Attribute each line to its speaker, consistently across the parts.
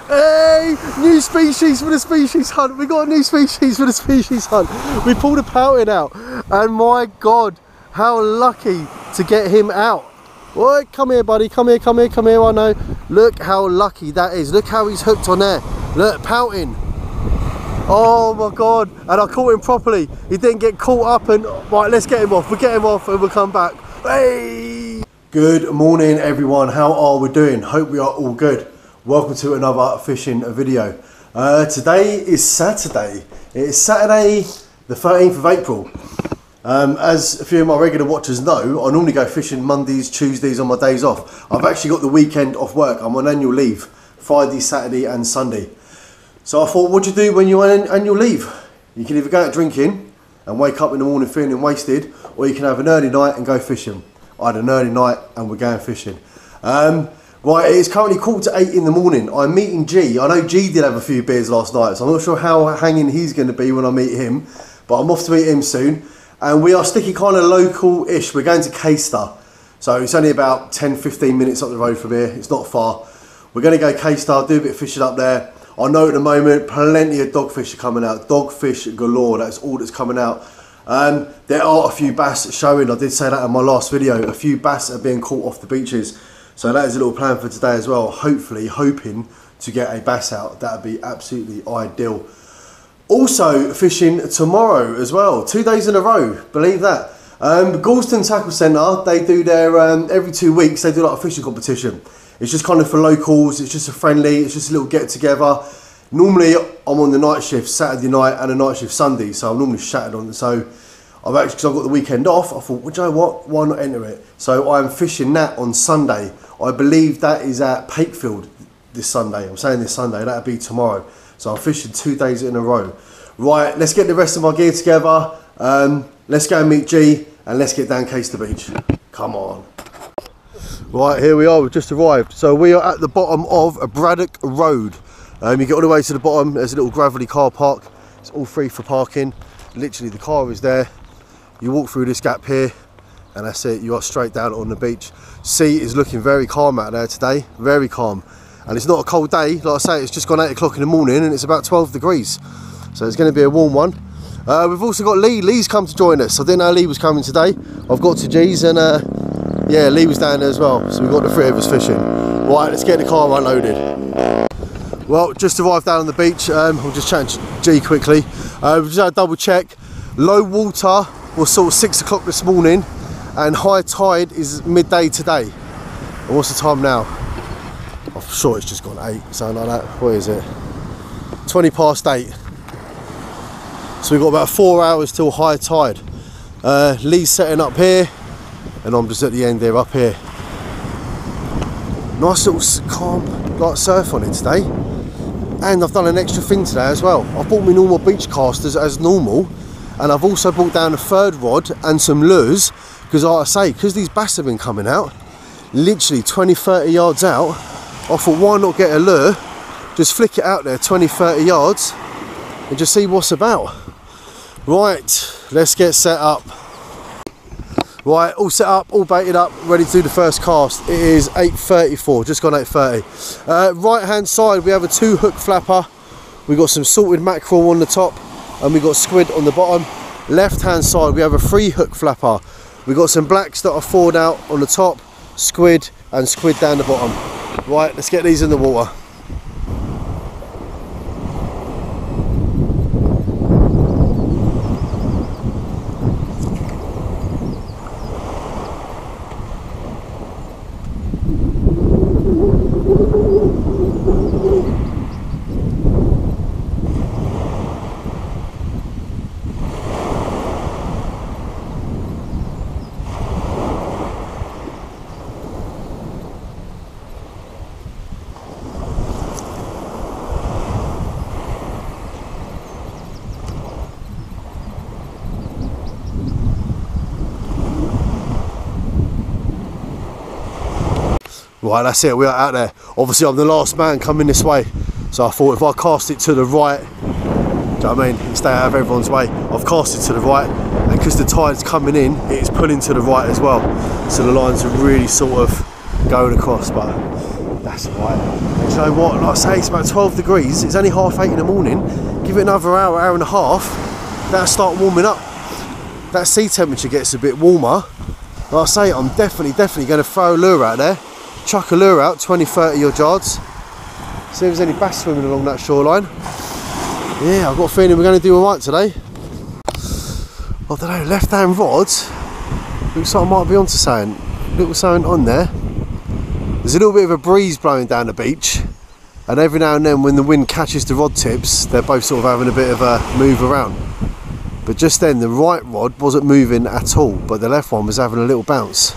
Speaker 1: Hey, new species for the species hunt. We got a new species for the species hunt. We pulled a pouting out, and my God, how lucky to get him out. Oi, come here, buddy. Come here, come here, come here. I know. Look how lucky that is. Look how he's hooked on there. Look, pouting. Oh my God. And I caught him properly. He didn't get caught up and... Right, let's get him off. We'll get him off and we'll come back. Hey! Good morning, everyone. How are we doing? Hope we are all good. Welcome to another fishing video. Today is Saturday. It is Saturday the 13th of April. As a few of my regular watchers know, I normally go fishing Mondays, Tuesdays on my days off. I've actually got the weekend off work. I'm on annual leave, Friday, Saturday and Sunday. So I thought, what do you do when you're on annual leave? You can either go out drinking and wake up in the morning feeling wasted, or you can have an early night and go fishing. I had an early night and we're going fishing. Right, it's currently 7:45 in the morning. I'm meeting G. I know G did have a few beers last night, so I'm not sure how hanging he's going to be when I meet him, but I'm off to meet him soon. And we are sticking kind of local-ish. We're going to Caister. So it's only about 10-15 minutes up the road from here. It's not far. We're going to go Caister, do a bit of fishing up there. I know at the moment plenty of dogfish are coming out. Dogfish galore, that's all that's coming out. There are a few bass showing. I did say that in my last video. A few bass are being caught off the beaches. So that is a little plan for today as well. Hopefully, hoping to get a bass out. That would be absolutely ideal. Also fishing tomorrow as well. 2 days in a row, believe that. Galston Tackle Centre, they do their, every 2 weeks, they do like a fishing competition. It's just kind of for locals, it's just a friendly, it's just a little get together. Normally I'm on the night shift Saturday night and a night shift Sunday, so I'm normally shattered on. So I've actually, because I've got the weekend off, I thought, well, do you know what, why not enter it? So I'm fishing that on Sunday. I believe that is at Pakefield this Sunday. I'm saying this Sunday, that'll be tomorrow. So I'm fishing 2 days in a row. Right, let's get the rest of my gear together. Let's go and meet G and let's get down Caister Beach. Come on. Right, here we are, we've just arrived. So we are at the bottom of Braddock Road. You get all the way to the bottom, there's a little gravelly car park. It's all free for parking. Literally the car is there. You walk through this gap here and that's it, you are straight down on the beach. Sea is looking very calm out there today, very calm. And it's not a cold day, like I say, it's just gone 8 o'clock in the morning and it's about 12 degrees. So it's going to be a warm one. We've also got Lee. Lee's come to join us. I didn't know Lee was coming today. I've got to G's and yeah, Lee was down there as well. So we've got the 3 of us fishing. Right, let's get the car unloaded. Well, just arrived down on the beach. I'll just chat to G quickly. We've just had a double check. Low water was sort of 6 o'clock this morning and high tide is midday today. And what's the time now? I'm sure it's just gone 8, something like that. What is it? 20 past 8. So we've got about 4 hours till high tide. Lee's setting up here, and I'm just at the end there, up here. Nice little calm, like surf on it today. And I've done an extra thing today as well. I've bought my normal beach casters as normal, and I've also brought down a 3rd rod and some lures, because like I say, because these bass have been coming out, literally 20-30 yards out, I thought why not get a lure, just flick it out there 20-30 yards and just see what's about. Right, let's get set up. Right, all set up, all baited up, ready to do the first cast. It is 8:34, just gone 8:30. Right hand side we have a 2 hook flapper. We got some salted mackerel on the top and we got squid on the bottom. Left hand side we have a 3 hook flapper. We got some blacks that are thawed out on the top, squid and squid down the bottom. Right, let's get these in the water. Right, that's it, we are out there. Obviously I'm the last man coming this way, so I thought if I cast it to the right, do you know what I mean, stay out of everyone's way. I've cast it to the right, and because the tide's coming in, it is pulling to the right as well. So the lines are really sort of going across, but that's all right. you know what, like I say, it's about 12 degrees, it's only 7:30 in the morning. Give it another hour, hour and a half, that'll start warming up. That sea temperature gets a bit warmer. Like I say, I'm definitely going to throw a lure out there, chuck a lure out 20-30 odd yards, see if there's any bass swimming along that shoreline. Yeah, I've got a feeling we're going to do alright today. I don't know, left hand rods, looks like I might be onto something. Little something on there. There's a little bit of a breeze blowing down the beach, and every now and then when the wind catches the rod tips, they're both sort of having a bit of a move around. But just then the right rod wasn't moving at all, but the left one was having a little bounce.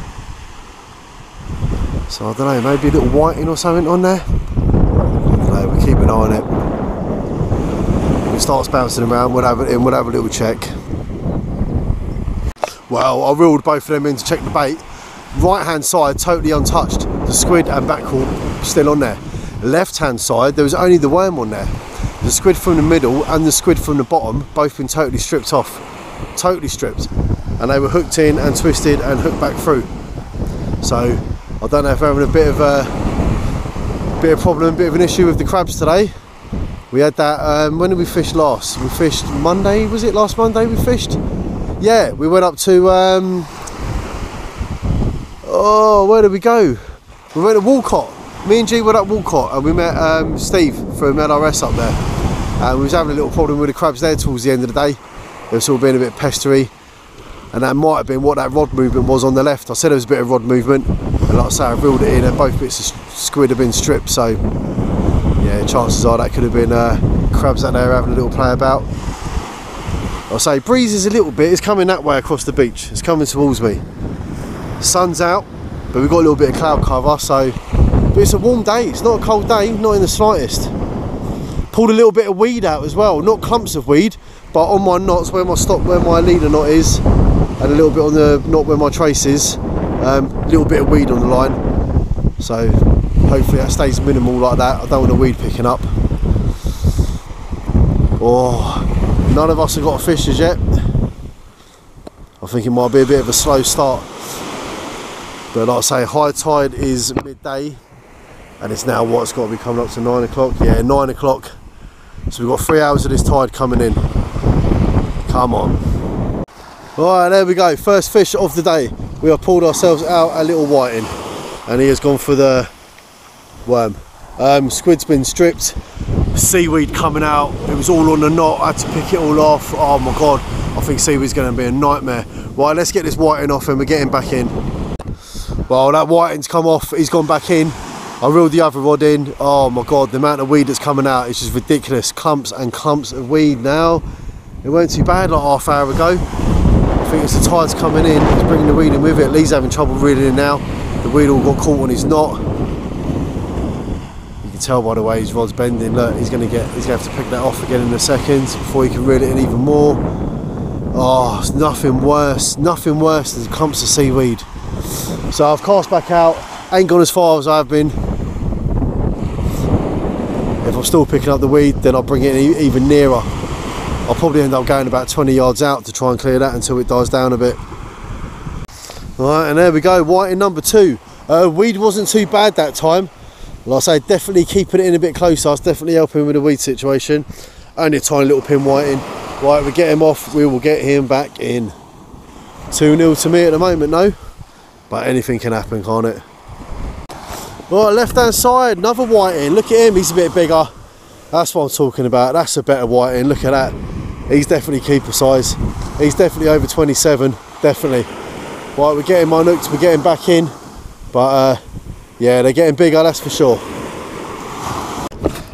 Speaker 1: So I don't know, maybe a little whiting or something on there. I don't know, we'll keep an eye on it. If it starts bouncing around, we'll have it in, we'll have a little check. Well, I reeled both of them in to check the bait. Right hand side totally untouched, the squid and backhaul still on there. Left hand side there was only the worm on there. The squid from the middle and the squid from the bottom both been totally stripped off, totally stripped, and they were hooked in and twisted and hooked back through. So I don't know if we're having a bit of problem, a bit of an issue with the crabs today. We had that, when did we fish last? We fished Monday, was it last Monday we fished? Yeah, we went up to oh, where did we go? We went to Walcott. Me and G went up Walcott and we met Steve from LRS up there. And we was having a little problem with the crabs there towards the end of the day. They were sort of being a bit pestery. And that might have been what that rod movement was on the left. I said there was a bit of rod movement. And like I say, I reeled it in and both bits of squid have been stripped. So, yeah, chances are that could have been crabs out there having a little play about. Like I say, breeze is a little bit. It's coming that way across the beach. It's coming towards me. Sun's out, but we've got a little bit of cloud cover, so but it's a warm day, it's not a cold day, not in the slightest. Pulled a little bit of weed out as well, not clumps of weed, but on my knots where my leader knot is, and a little bit on the knot where my trace is, a little bit of weed on the line, so hopefully that stays minimal like that. I don't want the weed picking up. Oh, none of us have got fish as yet. I think it might be a bit of a slow start. But like I say, high tide is midday, and it's now what, it's got to be coming up to 9 o'clock. Yeah, 9 o'clock. So we've got 3 hours of this tide coming in. Come on. Alright, there we go. First fish of the day. We have pulled ourselves out a little whiting, and he has gone for the worm. Squid's been stripped. Seaweed coming out. It was all on the knot. I had to pick it all off. Oh my god. I think seaweed's going to be a nightmare. Right, let's get this whiting off and we're getting back in. Well, that whiting's come off, he's gone back in. I reeled the other rod in. Oh my god, the amount of weed that's coming out is just ridiculous. Clumps and clumps of weed now. It weren't too bad like half hour ago. I think it's the tide's coming in, it's bringing the weed in with it. Lee's having trouble reeling in now. The weed all got caught on his knot. You can tell by the way his rod's bending. Look, he's gonna have to pick that off again in a second before he can reel it in even more. Oh, it's nothing worse than clumps of seaweed. So I've cast back out, ain't gone as far as I've been. If I'm still picking up the weed, then I'll bring it even nearer. I'll probably end up going about 20 yards out to try and clear that until it dies down a bit. Alright, and there we go, whiting number 2. Weed wasn't too bad that time. Like I say, definitely keeping it in a bit closer. I was definitely helping with the weed situation. Only a tiny little pin whiting. Right, we get him off, we will get him back in. 2-0 to me at the moment, no? But anything can happen, can't it? Right, left hand side, another whiting. Look at him, he's a bit bigger. That's what I'm talking about. That's a better whiting. Look at that. He's definitely keeper size. He's definitely over 27, definitely. Right, we're getting my nooks, we're getting back in. But yeah, they're getting bigger, that's for sure.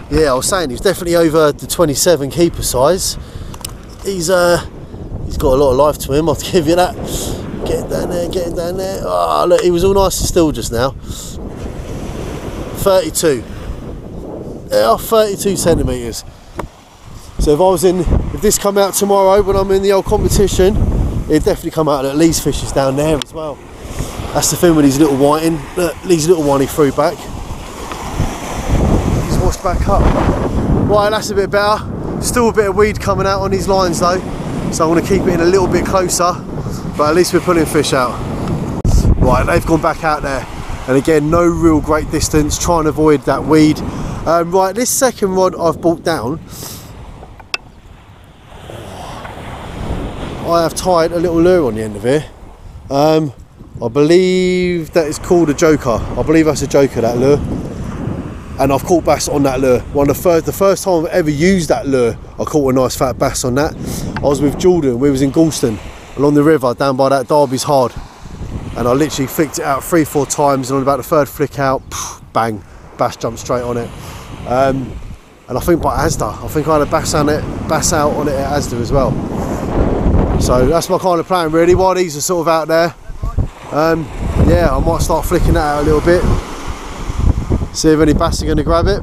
Speaker 1: Yeah, I was saying he's definitely over the 27 keeper size. He's got a lot of life to him, I'll give you that. Getting down there, getting down there. Oh, look, he was all nice and still just now. 32. Yeah, 32 centimetres. So if this come out tomorrow when I'm in the old competition, it'd definitely come out at Lee's fishes down there as well. That's the thing with these little whiting. Look, Lee's little one he threw back. He's washed back up. Right, that's a bit better. Still a bit of weed coming out on these lines though, so I want to keep it in a little bit closer, but at least we're pulling fish out. Right, they've gone back out there, and again, no real great distance, trying to avoid that weed. Right, this second rod I've brought down, I have tied a little lure on the end of here. I believe that is called a joker. I believe that's a joker, that lure. And I've caught bass on that lure. The first time I've ever used that lure, I caught a nice fat bass on that. I was with Jordan, we was in Galston, along the river, down by that Derby's Hard. And I literally flicked it out 3-4 times, and on about the third flick out, bang, bass jumped straight on it. And I think by Asda, I think I had a bass out on it at Asda as well. So that's my kind of plan really, while these are sort of out there. Yeah, I might start flicking that out a little bit, see if any bass are going to grab it.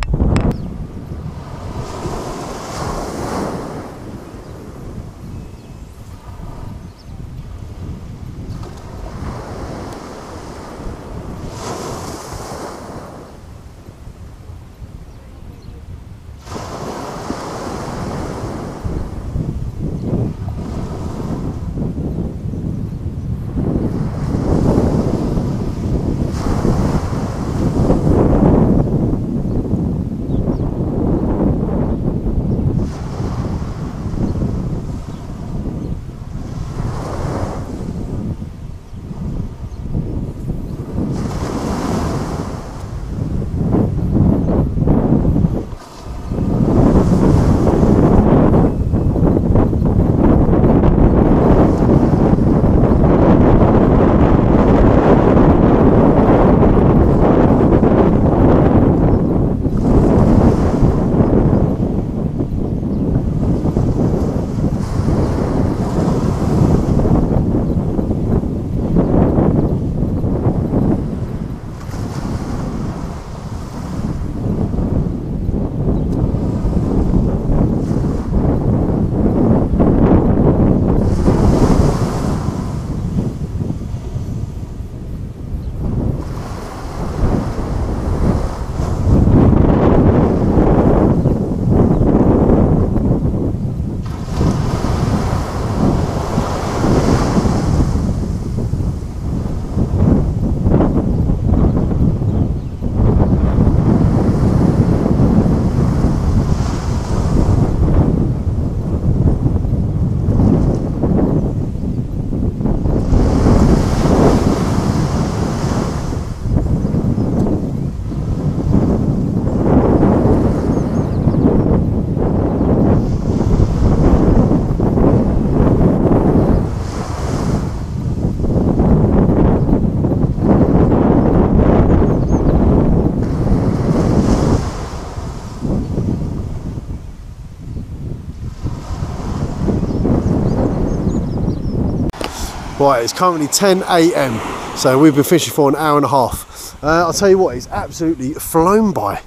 Speaker 1: Right, it's currently 10 AM, so we've been fishing for an hour and a half. I'll tell you what, it's absolutely flown by.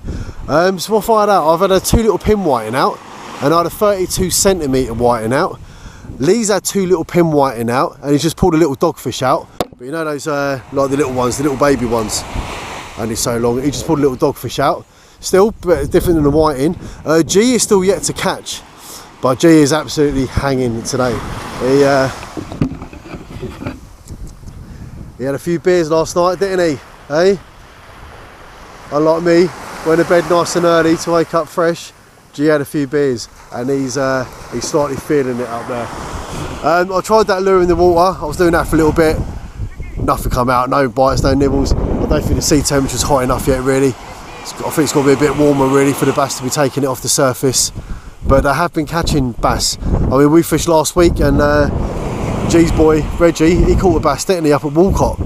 Speaker 1: So we'll find out. I've had a 2 little pin whiting out, and I had a 32cm whiting out. Lee's had 2 little pin whiting out, and he's just pulled a little dogfish out. But you know those, like the little ones, the little baby ones, only so long. He just pulled a little dogfish out. Still, but different than the whiting. G is still yet to catch, but G is absolutely hanging today. He had a few beers last night, didn't he? Hey? Unlike me, went to bed nice and early to wake up fresh. G had a few beers, and he's slightly feeling it up there. I tried that lure in the water. I was doing that for a little bit. Nothing come out, no bites, no nibbles. I don't think the sea temperature's hot enough yet, really. I think it's got to be a bit warmer, really, for the bass to be taking it off the surface. But I have been catching bass. I mean, we fished last week, and G's boy, Reggie, he caught a bass, didn't he, up at Walcott.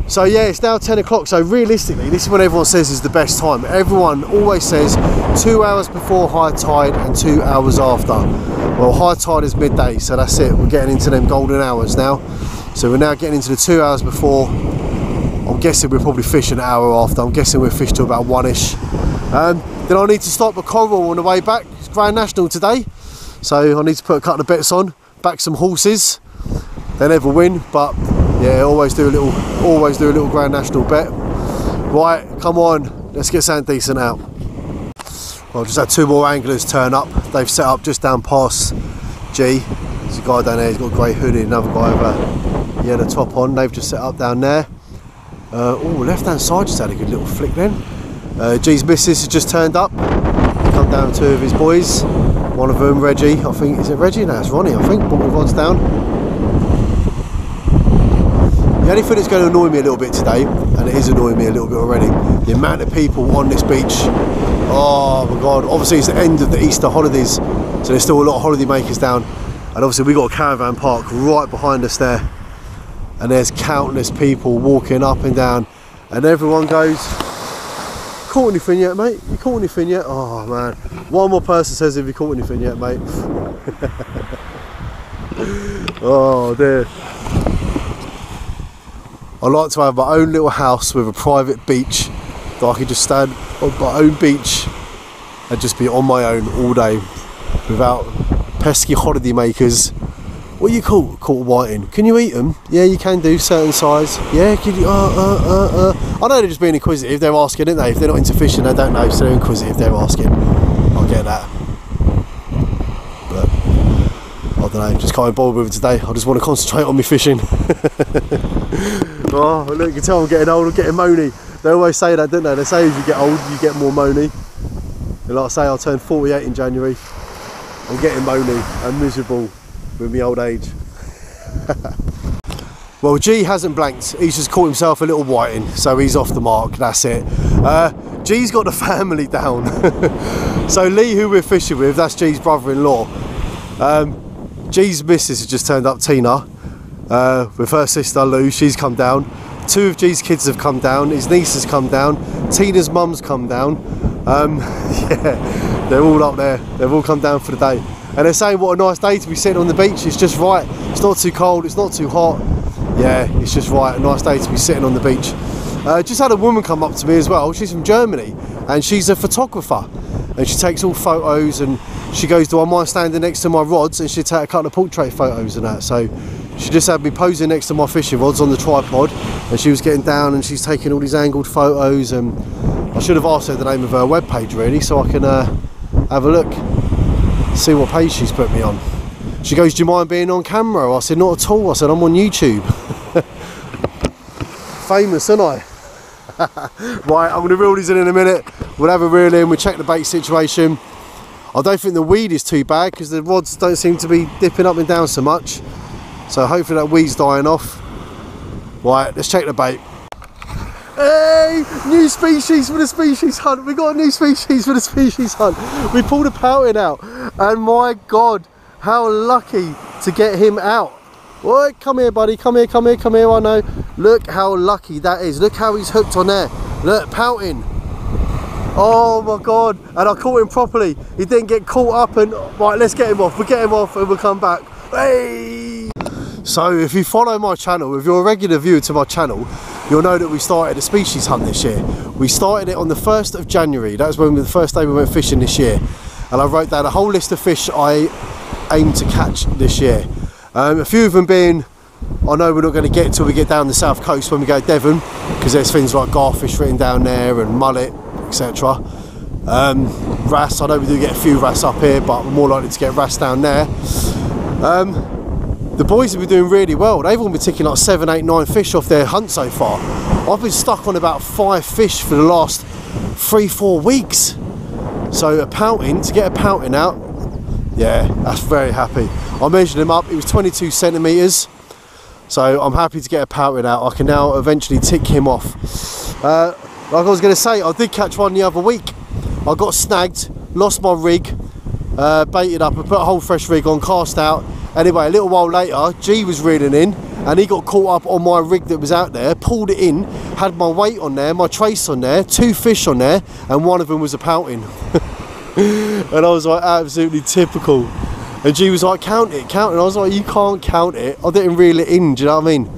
Speaker 1: So yeah, it's now 10 o'clock, so realistically, this is when everyone says is the best time. Everyone always says 2 hours before high tide and 2 hours after. Well, high tide is midday, so that's it. We're getting into them golden hours now. So we're now getting into the 2 hours before. I'm guessing we'll probably fish an hour after. I'm guessing we'll fish till about 1ish. Then I need to stop at Coral on the way back. It's Grand National today, so I need to put a couple of bets on, back some horses. They never win, but yeah, always do a little Grand National bet. Right, come on, let's get something decent out. Well, I've just had 2 more anglers turn up. They've set up just down past G. There's a guy down there, he's got a grey hoodie, another guy with a yellow top on. They've just set up down there. Oh, left hand side just had a good little flick then. G's missus has just turned up. Come down two of his boys. One of them, Reggie, I think, is it Reggie? No, it's Ronnie, I think, brought the rods down. The only thing that's going to annoy me a little bit today, and it is annoying me a little bit already, the amount of people on this beach. Oh my God, obviously it's the end of the Easter holidays, so there's still a lot of holiday makers down. And obviously we've got a caravan park right behind us there. And there's countless people walking up and down. And everyone goes, caught anything yet, mate? You caught anything yet? Oh man. One more person says, have you caught anything yet, mate? Oh dear. I like to have my own little house with a private beach that I can just stand on my own beach and just be on my own all day without pesky holiday makers. What you caught? Caught whiting. Can you eat them? Yeah, you can do, certain size. Yeah, can you? I know they're just being inquisitive. They're asking, aren't they? If they're not into fishing, they don't know, so they're inquisitive. They're asking. I get that. But I don't know. Just can't be bothered with it today. I just want to concentrate on my fishing. Oh, look, you can tell I'm getting old. I'm getting moany. They always say that, don't they? They say as you get old, you get more moany. And like I say, I'll turn 48 in January. I'm getting moany and miserable with my old age. Well, G hasn't blanked. He's just caught himself a little whiting, so he's off the mark. That's it. G's got the family down. So Lee, who we're fishing with, that's G's brother-in-law. G's missus has just turned up, Tina, with her sister Lou. She's come down. Two of G's kids have come down. His niece has come down. Tina's mum's come down. Yeah, they're all up there. They've all come down for the day. And they're saying what a nice day to be sitting on the beach. It's just right. It's not too cold. It's not too hot. Yeah, it's just right. A nice day to be sitting on the beach. Just had a woman come up to me as well. She's from Germany and she's a photographer. And she takes all photos and she goes, do I mind standing next to my rods? And she'd take a couple of portrait photos and that. So she just had me posing next to my fishing rods on the tripod. And she was getting down and she's taking all these angled photos. And I should have asked her the name of her webpage really, so I can have a look. See what page she's put me on. She goes, do you mind being on camera? I said, not at all. I said, I'm on YouTube. Famous, aren't I? Right, I'm going to reel these in a minute. We'll have a reel in, we'll check the bait situation. I don't think the weed is too bad because the rods don't seem to be dipping up and down so much. So hopefully that weed's dying off. Right, let's check the bait. Hey, new species for the species hunt. We got a new species for the species hunt. We pulled a pouting out and my God, how lucky to get him out. Oi, come here buddy, come here, come here, come here. I know. Look how lucky that is. Look how he's hooked on there. Look, pouting. Oh my God, and I caught him properly. He didn't get caught up and, right, let's get him off. We'll get him off and we'll come back. Hey! So if you follow my channel, if you're a regular viewer to my channel, you'll know that we started a species hunt this year. We started it on the 1st of January. That was when the first day we went fishing this year. And I wrote down a whole list of fish I aim to catch this year. A few of them being, I know we're not going to get till we get down the south coast when we go to Devon, because there's things like garfish written down there and mullet, etc. Wrasse, I know we do get a few wrasse up here, but we're more likely to get wrasse down there. The boys have been doing really well. They've all been taking like 7, 8, 9 fish off their hunt so far. I've been stuck on about 5 fish for the last 3, 4 weeks. So a pouting, to get a pouting out, yeah, that's very happy. I measured him up, it was 22 centimetres. So I'm happy to get a pouting out. I can now eventually tick him off. Like I was going to say, I did catch one the other week. I got snagged, lost my rig, baited up, I put a whole fresh rig on, cast out. Anyway, a little while later, G was reeling in and he got caught up on my rig that was out there, pulled it in, had my weight on there, my trace on there, 2 fish on there, and one of them was a pouting. And I was like, absolutely typical. And G was like, count it, count it. And I was like, you can't count it. I didn't reel it in, do you know what I mean?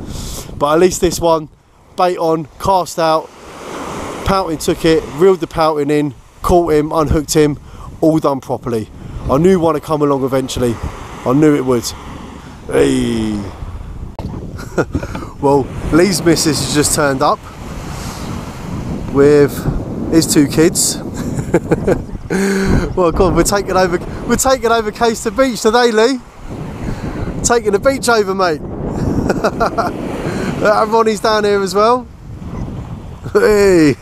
Speaker 1: But at least this one, bait on, cast out, pouting took it, reeled the pouting in, caught him, unhooked him, all done properly. I knew one would come along eventually. I knew it would. Hey. Well, Lee's missus has just turned up with his 2 kids. Well, God, we're taking over Caister Beach today, Lee. Taking the beach over, mate. And Ronnie's down here as well. Hey.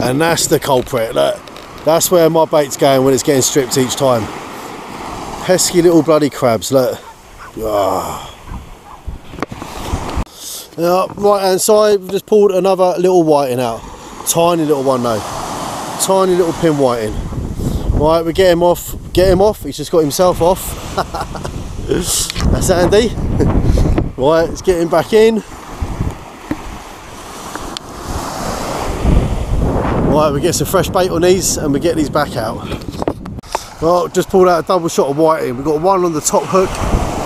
Speaker 1: And that's the culprit. Look, that's where my bait's going when it's getting stripped each time. Pesky little bloody crabs, look. Ah. Now, right hand side, we've just pulled another little whiting out. Tiny little one though. Tiny little pin whiting. Right, we get him off. Get him off. He's just got himself off. That's Andy. Right, let's get him back in. Right, we get some fresh bait on these and we get these back out. Well, just pulled out a double shot of whiting. We've got one on the top hook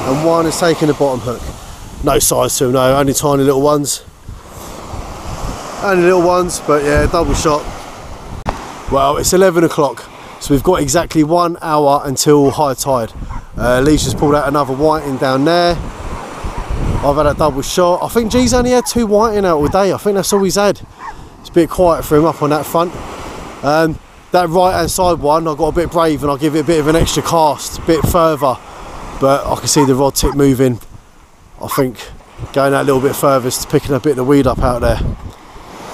Speaker 1: and one is taking the bottom hook. No size to them, no, only tiny little ones. Only little ones, but yeah, double shot. Well, it's 11 o'clock, so we've got exactly 1 hour until high tide. Lee's just pulled out another whiting down there. I've had a double shot. I think G's only had 2 whiting out all day. I think that's all he's had. It's a bit quiet for him up on that front. That right hand side one, I got a bit brave and I'll give it a bit of an extra cast, a bit further. But I can see the rod tip moving. I think going out a little bit further is picking a bit of the weed up out there.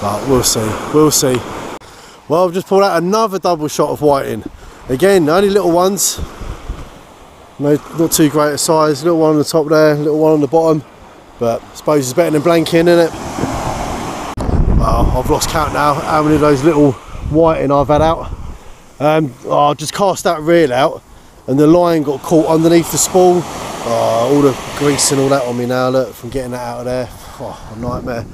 Speaker 1: But we'll see, we'll see. Well, I've just pulled out another double shot of whiting. Again, only little ones. No, not too great a size. Little one on the top there, little one on the bottom. But I suppose it's better than blanking, isn't it? Well, I've lost count now how many of those little whiting I've had out. I just cast that reel out and the line got caught underneath the spool. All the grease and all that on me now, look, from getting that out of there. Oh, a nightmare.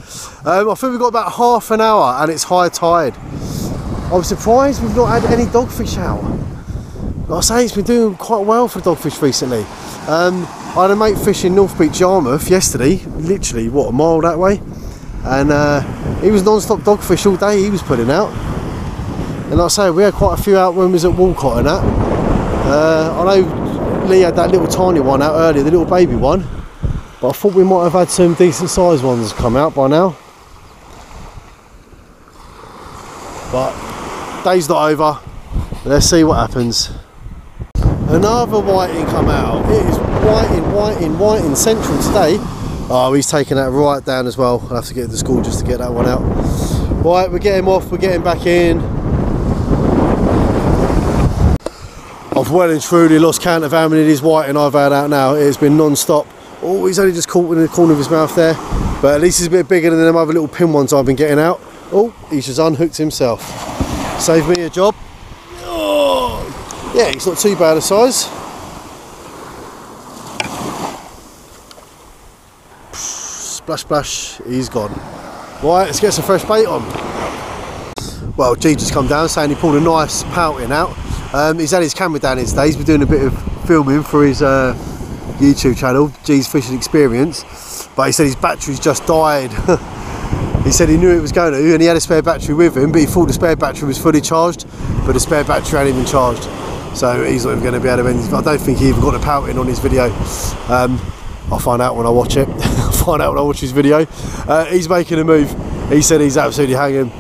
Speaker 1: I think we've got about half an hour and it's high tide. I'm surprised we've not had any dogfish out. Like I say, it's been doing quite well for dogfish recently. I had a mate fishing North Beach, Yarmouth yesterday, literally, what, a mile that way? And he was non-stop dogfish all day he was putting out. And like I say, we had quite a few out when we was at Walcott and that. I know Lee had that little tiny one out earlier, the little baby one, but I thought we might have had some decent sized ones come out by now. But day's not over, let's see what happens. Another whiting come out. It is whiting central today. Oh, he's taking that right down as well. I'll have to get to school just to get that one out. Right, we're getting him off, we're getting back in. I've well and truly lost count of how many of these whiting I've had out now. It's been non-stop. Oh, he's only just caught in the corner of his mouth there. But at least he's a bit bigger than them other little pin ones I've been getting out. Oh, he's just unhooked himself. Saved me a job. Oh, yeah, he's not too bad a size. Splash, splash, he's gone. Right, let's get some fresh bait on. Well, G just come down saying he pulled a nice pouting out. He's had his camera down here today. He's been doing a bit of filming for his YouTube channel, G's Fishing Experience. But he said his battery's just died. He said he knew it was going to, and he had a spare battery with him, but he thought the spare battery was fully charged, but the spare battery hadn't even charged. So he's not even going to be able to end. I don't think he even got the pouting on his video. I'll find out when I watch it. I'll find out when I watch his video. He's making a move. He said he's absolutely hanging.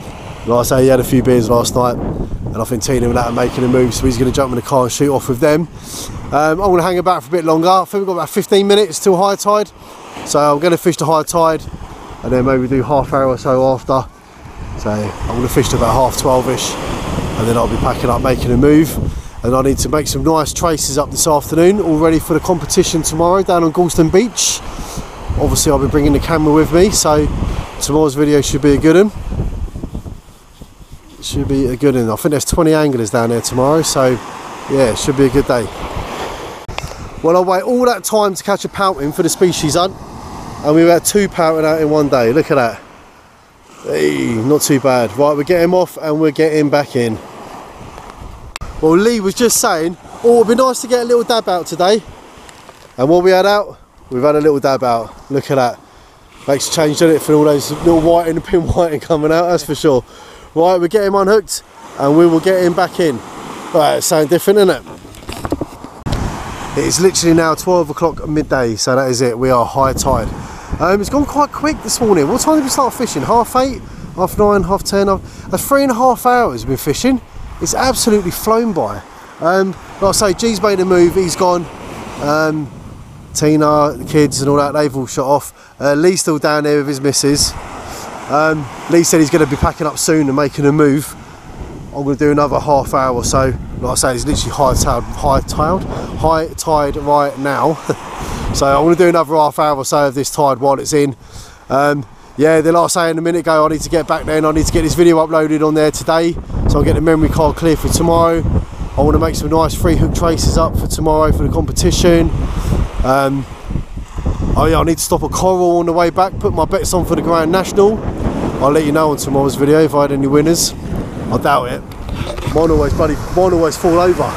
Speaker 1: Like I say, he had a few beers last night, and I think Tina and that are making a move, so he's going to jump in the car and shoot off with them. I'm going to hang about for a bit longer. I think we've got about 15 minutes till high tide, so I'm going to fish to high tide and then maybe do half hour or so after. So I'm going to fish to about 12:30ish, and then I'll be packing up, making a move. And I need to make some nice traces up this afternoon, all ready for the competition tomorrow down on Galston Beach. Obviously I'll be bringing the camera with me, so tomorrow's video should be a good one. Should be a good one. I think there's 20 anglers down there tomorrow, so yeah, it should be a good day. Well, I wait all that time to catch a pouting for the species hunt, and we've had 2 pouting out in one day. Look at that. Hey, not too bad. Right, we're getting him off and we're getting back in. Well, Lee was just saying, oh, it'd be nice to get a little dab out today. And what we had out, we've had a little dab out. Look at that. Makes a change, doesn't it, for all those little whiting and pin whiting coming out, that's for sure. Right, we're getting him unhooked and we will get him back in. Right, it sounds different, isn't it? It is literally now 12 o'clock midday, so that is it. We are high tide. It's gone quite quick this morning. What time did we start fishing? 8:30, 9:30, 10:30. That's 3.5 hours we've been fishing. It's absolutely flown by. Like I say, G's made a move, he's gone. Tina, the kids and all that, they've all shot off. Lee's still down there with his missus. Lee said he's going to be packing up soon and making a move. I'm going to do another half hour or so. Like I say, it's literally high tide right now. So I'm going to do another half hour or so of this tide while it's in. Yeah, like I was saying a minute ago, I need to get back there and I need to get this video uploaded on there today. So I'll get the memory card clear for tomorrow. I want to make some nice free hook traces up for tomorrow for the competition. Oh yeah, I need to stop at Coral on the way back, put my bets on for the Grand National. I'll let you know on tomorrow's video if I had any winners. I doubt it. Mine always fall over.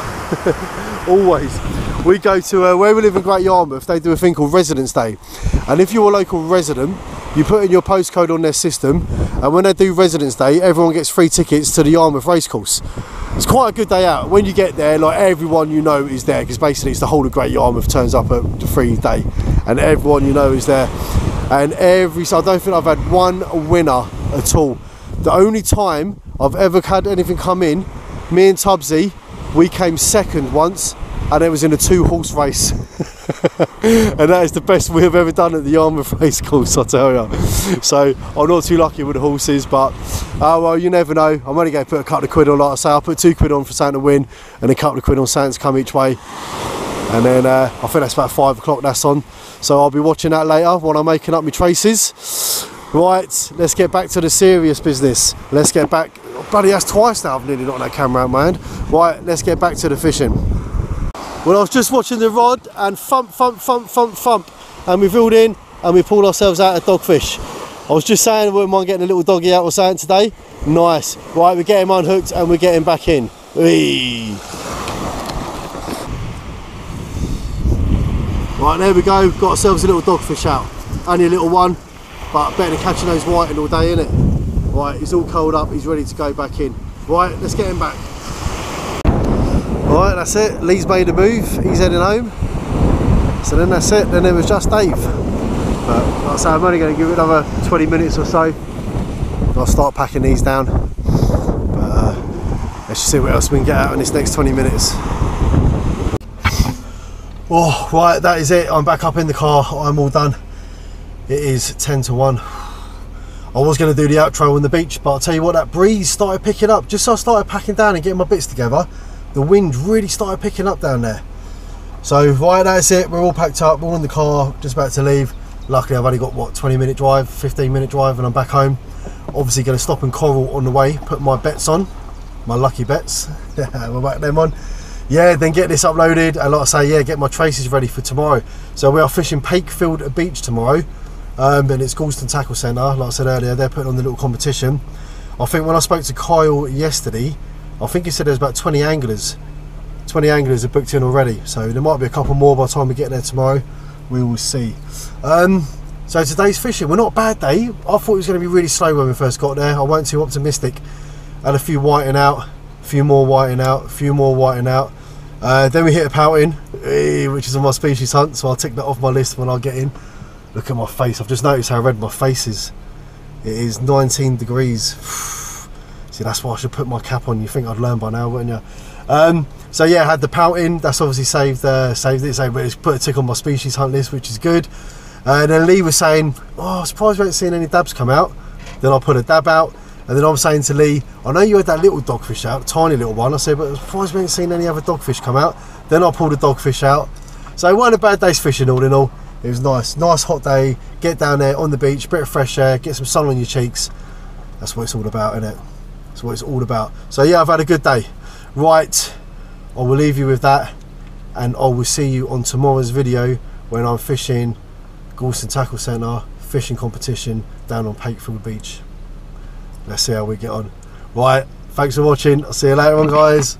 Speaker 1: Always. We go to where we live in Great Yarmouth, they do a thing called Residence Day. And if you're a local resident, you put in your postcode on their system, and when they do Residence Day, everyone gets free tickets to the Yarmouth racecourse. It's quite a good day out. When you get there, like, everyone you know is there, because basically it's the whole of Great Yarmouth turns up at the free day, and everyone you know is there. And so I don't think I've had one winner at all. The only time I've ever had anything come in, me and Tubbsy, we came second once, and it was in a 2-horse race. And that is the best we have ever done at the Yarmouth racecourse, I tell you. So I'm not too lucky with the horses, but well, you never know. I'm only going to put a couple of quid on, like I say. I'll put 2 quid on for Santa to win, and a couple of quid on Santa to come each way. And then I think that's about 5 o'clock that's on. So I'll be watching that later when I'm making up my traces. Right, let's get back to the serious business. Let's get back. Oh, bloody, that's twice now I've nearly knocked that camera out of my hand. Right, let's get back to the fishing. Well, I was just watching the rod and thump, and we reeled in and we pulled ourselves out a dogfish. I was just saying, wouldn't mind getting a little doggy out or something today. Nice. Right, we get him unhooked and we get him back in. Whee. Right, there we go. Got ourselves a little dogfish out. Only a little one, but better than catching those whiting all day, innit? Right, he's all curled up. He's ready to go back in. Right, let's get him back. Right, that's it. Lee's made a move. He's heading home. So then that's it. Then there was just Dave. But like I say, I'm only going to give it another 20 minutes or so. I'll start packing these down. But let's just see what else we can get out in this next 20 minutes. Oh, right, that is it. I'm back up in the car. I'm all done. It is 10 to 1. I was going to do the outro on the beach, but I'll tell you what, that breeze started picking up. Just as I started packing down and getting my bits together, the wind really started picking up down there. So right, that's it. We're all packed up, we're all in the car, just about to leave. Luckily I've only got, what, 20-minute drive, 15-minute drive, and I'm back home. Obviously going to stop in Coral on the way, put my bets on, my lucky bets. We'll back them on. Yeah, then get this uploaded, and like I say, yeah, get my traces ready for tomorrow. So we are fishing Pakefield Beach tomorrow, and it's Galston Tackle Centre. Like I said earlier, they're putting on the little competition. I think when I spoke to Kyle yesterday, I think he said there's about 20 anglers. 20 anglers are booked in already, so there might be a couple more by the time we get there tomorrow. We will see. So today's fishing, we're not a bad day. I thought it was going to be really slow when we first got there. I wasn't too optimistic. Had a few whiting out, a few more whiting out, a few more whiting out. Then we hit a pouting, which is on my species hunt, so I'll tick that off my list when I get in. Look at my face. I've just noticed how red my face is. It is 19 degrees. See, that's why I should put my cap on. You think I'd learn by now, wouldn't you? So yeah, I had the pouting. That's obviously saved it. So it's put a tick on my species hunt list, which is good. And then Lee was saying, oh, I'm surprised we haven't seen any dabs come out. Then I put a dab out. And then I'm saying to Lee, I know you had that little dogfish out, tiny little one. I said, but I'm surprised we haven't seen any other dogfish come out. Then I pulled a dogfish out. So it wasn't a bad day's fishing all in all. It was nice. Nice hot day. Get down there on the beach, bit of fresh air, get some sun on your cheeks. That's what it's all about, isn't it? That's what it's all about. So yeah, I've had a good day. Right, I will leave you with that, and I will see you on tomorrow's video when I'm fishing Galston Tackle Centre fishing competition down on Pakefield Beach. Let's see how we get on. Right, thanks for watching. I'll see you later on, guys.